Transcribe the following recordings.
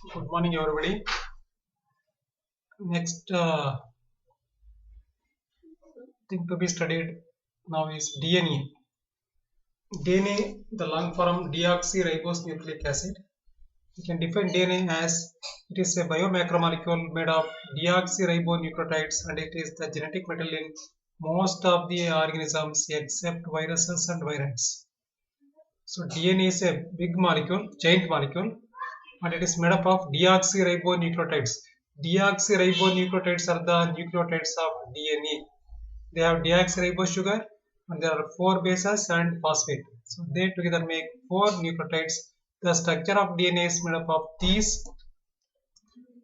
Good morning, everybody. Next thing to be studied now is DNA. DNA, the long form deoxyribonucleic acid. We can define DNA as it is a biomacromolecule made of deoxyribonucleotides and it is the genetic material in most of the organisms except viruses and virions. So DNA is a big molecule, giant molecule, and it is made up of deoxyribonucleotides. Deoxyribonucleotides are the nucleotides of DNA. They have deoxyribose sugar and there are 4 bases and phosphate. So they together make 4 nucleotides. The structure of DNA is made up of these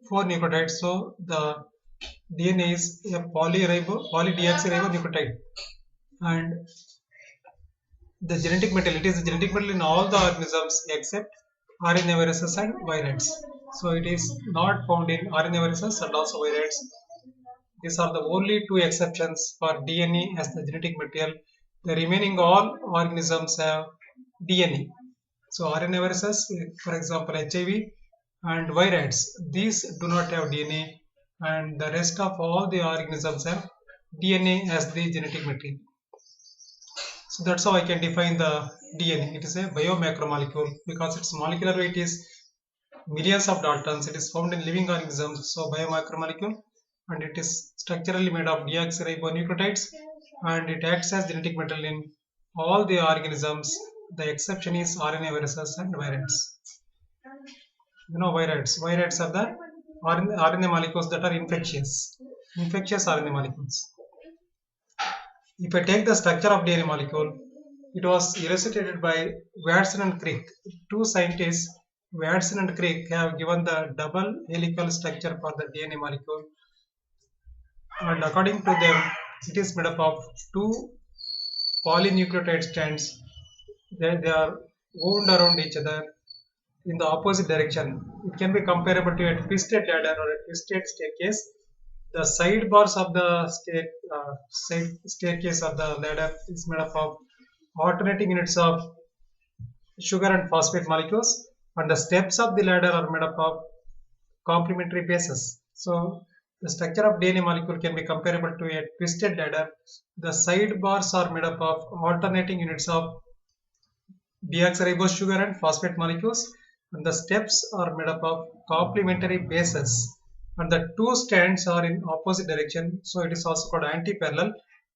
4 nucleotides. So the DNA is a polydeoxyribonucleotide and the genetic material. It is the genetic material in all the organisms except RNA viruses and virions. So it is not found in RNA viruses and also virions. These are the only 2 exceptions for DNA as the genetic material. The remaining all organisms have DNA. So RNA viruses, for example HIV and virions, these do not have DNA and the rest of all the organisms have DNA as the genetic material. So that's how I can define the DNA. It is a biomacromolecule because its molecular weight is millions of daltons. It is found in living organisms, so biomacromolecule, and it is structurally made of deoxyribonucleotides and it acts as genetic material in all the organisms. The exception is RNA viruses and virions. You know virions. Virions are the RNA molecules that are infectious. Infectious RNA molecules. If I take the structure of DNA molecule, it was elucidated by Watson and Crick. Two scientists, Watson and Crick, have given the double helical structure for the DNA molecule. And according to them, it is made up of 2 polynucleotide strands. They are wound around each other in the opposite direction. It can be comparable to a twisted ladder or a twisted staircase. The sidebars of the staircase of the ladder is made up of alternating units of sugar and phosphate molecules, and the steps of the ladder are made up of complementary bases. So the structure of DNA molecule can be comparable to a twisted ladder. The sidebars are made up of alternating units of deoxyribose sugar and phosphate molecules, and the steps are made up of complementary bases. And the 2 strands are in opposite direction, so it is also called anti-parallel.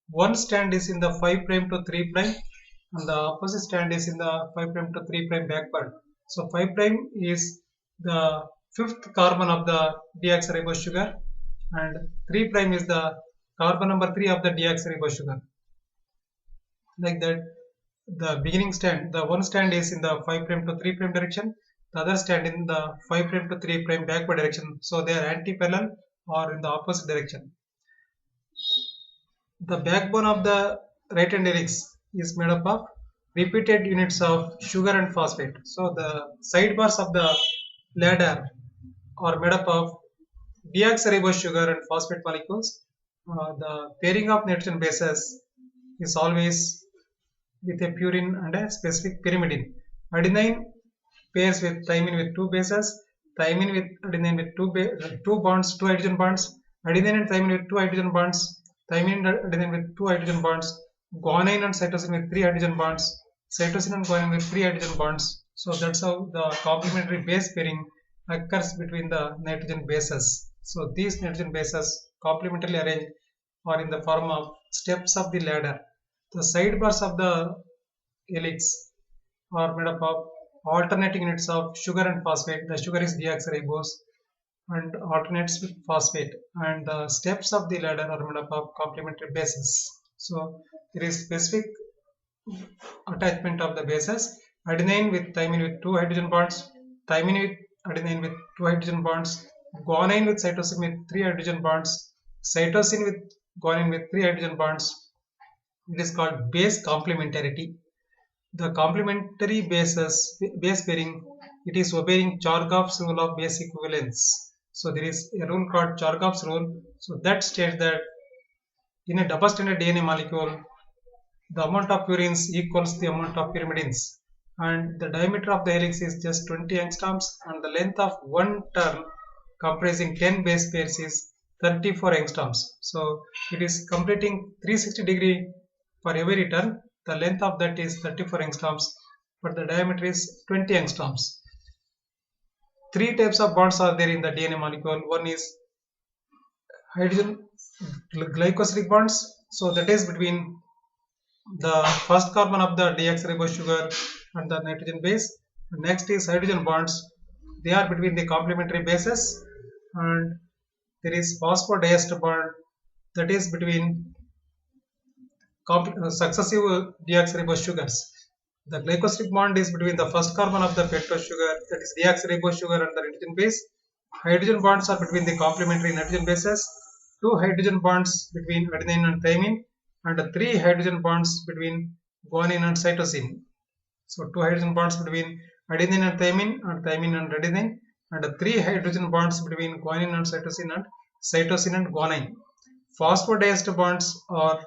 One strand is in the 5' to 3', and the opposite strand is in the 5' to 3' backward. So 5' is the 5th carbon of the deoxyribose sugar, and 3' is the carbon number 3 of the deoxyribose sugar. Like that, the beginning strand, the one strand is in the 5' to 3' direction, the other strand in the 5' to 3' backward direction. So they are anti-parallel or in the opposite direction. The backbone of the right hand helix is made up of repeated units of sugar and phosphate. So the sidebars of the ladder are made up of deoxyribose sugar and phosphate molecules. The pairing of nitrogen bases is always with a purine and a specific pyrimidine. Adenine pairs with thymine with 2 bases, thymine with adenine with 2 hydrogen bonds, adenine and thymine with 2 hydrogen bonds, thymine and adenine with 2 hydrogen bonds, guanine and cytosine with 3 hydrogen bonds, cytosine and guanine with 3 hydrogen bonds. So that's how the complementary base pairing occurs between the nitrogen bases. So these nitrogen bases complementarily arranged are in the form of steps of the ladder. The sidebars of the helix are made up of alternating units of sugar and phosphate. The sugar is deoxyribose and alternates with phosphate, and the steps of the ladder are made up of complementary bases. So there is specific attachment of the bases: adenine with thymine with 2 hydrogen bonds, thymine with adenine with 2 hydrogen bonds, guanine with cytosine with 3 hydrogen bonds, cytosine with guanine with 3 hydrogen bonds. It is called base complementarity. The complementary base pairing, it is obeying Chargaff's rule of base equivalence. So there is a rule called Chargaff's rule. So that states that in a double stranded DNA molecule, the amount of purines equals the amount of pyrimidines. and the diameter of the helix is just 20 angstroms, and the length of one turn comprising 10 base pairs is 34 angstroms. So it is completing 360-degree for every turn. The length of that is 34 angstroms, but the diameter is 20 angstroms. Three types of bonds are there in the DNA molecule. One is hydrogen glycosidic bonds. So that is between the first carbon of the deoxyribose sugar and the nitrogen base. Next is hydrogen bonds. They are between the complementary bases, and there is phosphodiester bond that is between successive deoxyribose sugars. The glycosidic bond is between the first carbon of the pentose sugar, that is deoxyribose sugar, and the nitrogen base. Hydrogen bonds are between the complementary nitrogen bases. Two hydrogen bonds between adenine and thymine, and three hydrogen bonds between guanine and cytosine. So two hydrogen bonds between adenine and thymine and adenine, and three hydrogen bonds between guanine and cytosine and guanine. Phosphodiester bonds are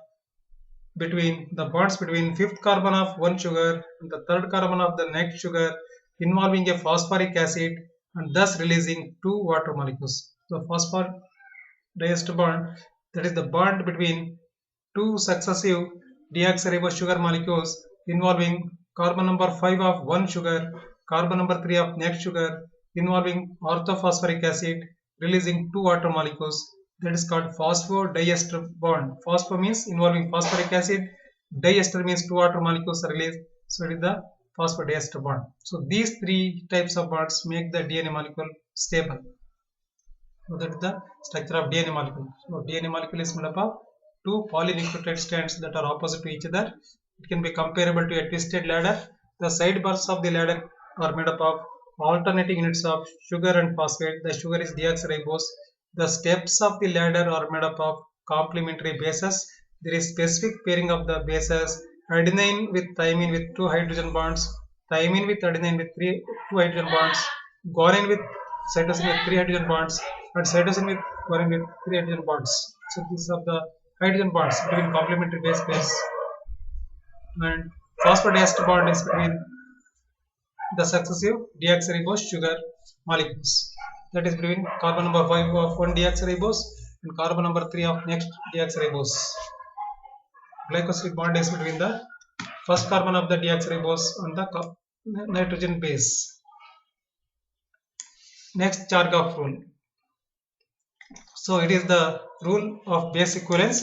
between the bonds between fifth carbon of one sugar and the third carbon of the next sugar, involving a phosphoric acid and thus releasing two water molecules. So phosphodiester bond, that is the bond between two successive deoxyribose sugar molecules involving carbon number 5 of one sugar, carbon number 3 of next sugar, involving orthophosphoric acid, releasing two water molecules. That is called phosphodiester bond. Phospho means involving phosphoric acid, diester means two water molecules are released. So it is the phosphodiester bond. So these three types of bonds make the DNA molecule stable. So that is the structure of DNA molecule. So DNA molecule is made up of two polynucleotide strands that are opposite to each other. It can be comparable to a twisted ladder. The sidebars of the ladder are made up of alternating units of sugar and phosphate. The sugar is deoxyribose. The steps of the ladder are made up of complementary bases. There is specific pairing of the bases: adenine with thymine with two hydrogen bonds, thymine with adenine with two hydrogen bonds, guanine with cytosine with three hydrogen bonds, and cytosine with guanine with three hydrogen bonds. So these are the hydrogen bonds between complementary base pairs. And phosphodiester bond is between the successive deoxyribose sugar molecules. That is between carbon number 5 of one deoxyribose and carbon number 3 of next deoxyribose. Glycosidic bond is between the first carbon of the deoxyribose and the nitrogen base. Next, Chargaff rule. So it is the rule of base equivalence,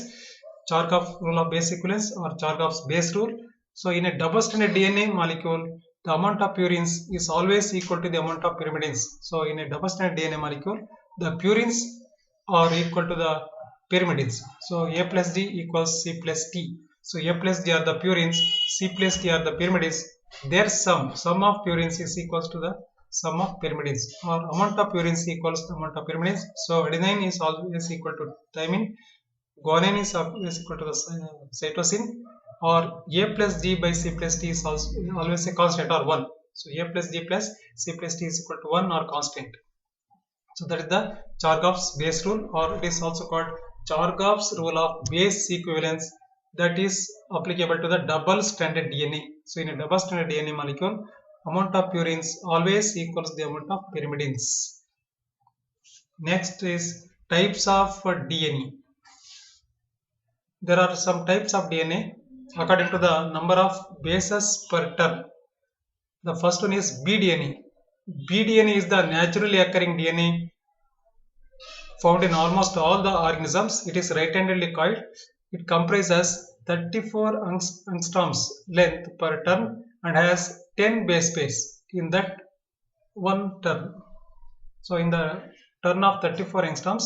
Chargaff rule of base equivalence or Chargaff's base rule. So in a double-stranded DNA molecule, the amount of purines is always equal to the amount of pyrimidines. So in a double-stranded DNA molecule, the purines are equal to the pyrimidines. So A plus D equals C plus T. So A plus D are the purines, C plus T are the pyrimidines. Their sum of purines is equals to the sum of pyrimidines, or amount of purines equals the amount of pyrimidines. So adenine is always equal to thymine, guanine is always equal to the cytosine, or A plus D by C plus T is also always a constant or 1. So A plus D plus C plus T is equal to 1 or constant. So that is the Chargaff's base rule, or it is also called Chargaff's rule of base equivalence, that is applicable to the double-stranded DNA. So in a double-stranded DNA molecule, amount of purines always equals the amount of pyrimidines. Next is types of DNA. There are some types of DNA according to the number of bases per turn. The first one is bDNA. bDNA is the naturally occurring DNA found in almost all the organisms. It is right-handedly coiled. It comprises 34 angstroms length per turn and has 10 base pairs in that one turn. So in the turn of 34 angstroms,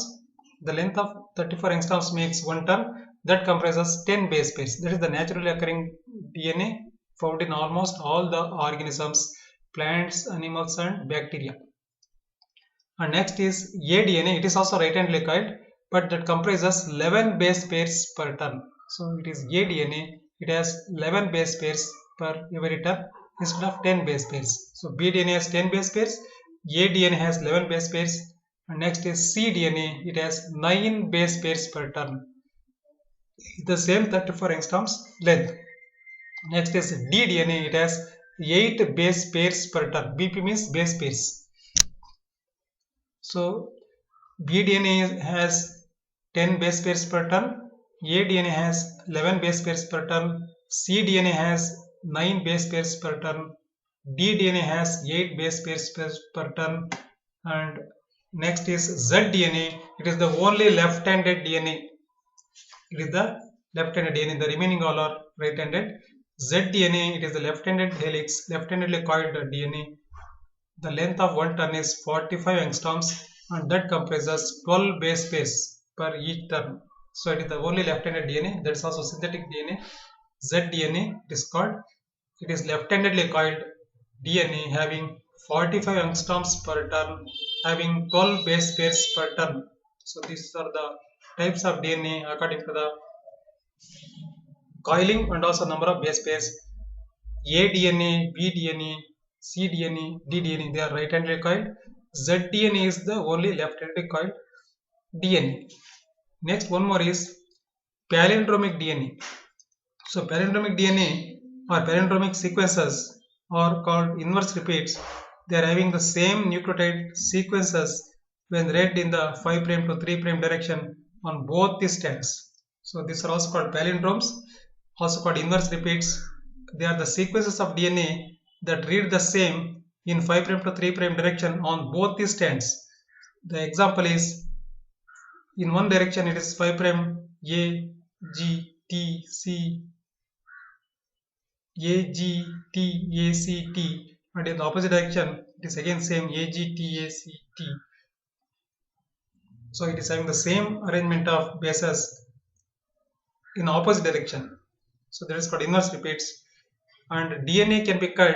the length of 34 angstroms makes one turn that comprises 10 base pairs. That is the naturally occurring DNA found in almost all the organisms, plants, animals, and bacteria. And next is aDNA. It is also right-handedly coiled, but that comprises 11 base pairs per turn. So it is aDNA. It has 11 base pairs per every turn instead of 10 base pairs. So bDNA has 10 base pairs, aDNA has 11 base pairs, and next is cDNA. It has 9 base pairs per turn. The same 34 angstroms length. Next is ddNA. It has 8 base pairs per turn. BP means base pairs. So BDNA has 10 base pairs per turn, ADNA has 11 base pairs per turn, cDNA has 9 base pairs per turn, ddNA has 8 base pairs per turn, and next is zDNA. It is the only left-handed DNA. It is the left-handed DNA. The remaining all are right-handed. zDNA, it is the left-handed helix, left-handedly coiled DNA. The length of one turn is 45 angstroms, and that comprises 12 base pairs per each turn. So it is the only left-handed DNA. That is also synthetic DNA. zDNA it is called. It is left-handedly coiled DNA having 45 angstroms per turn, having 12 base pairs per turn. So these are the types of DNA according to the coiling and also number of base pairs. ADNA, BDNA, cDNA, ddNA, they are right-handed coiled. zDNA is the only left-handed coiled DNA. Next, one more is palindromic DNA. So, palindromic DNA or palindromic sequences are called inverse repeats. They are having the same nucleotide sequences when read in the 5' to 3' direction on both the strands. So, these are also called palindromes, also called inverse repeats. They are the sequences of DNA that read the same in 5' to 3' direction on both the strands. The example is in one direction it is 5' A, G, T, C, A, G, T, A, C, T, and in the opposite direction it is again same A, G, T, A, C, T. So it is having the same arrangement of bases in opposite direction. So that is called inverse repeats. And DNA can be cut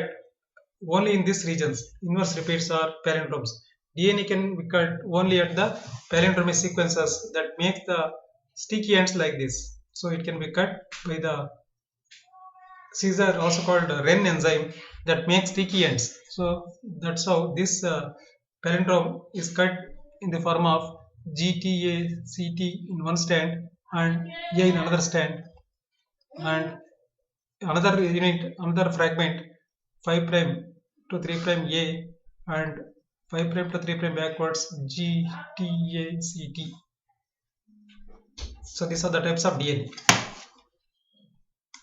only in these regions. Inverse repeats are palindromes. DNA can be cut only at the palindromic sequences that make the sticky ends like this. So it can be cut by the Caesar, also called Ren enzyme, that makes sticky ends. So that's how this palindrome is cut in the form of GTACT in one strand and A in another strand, and another unit, another fragment 5' to 3' A and 5' to 3' backwards GTACT. So these are the types of DNA.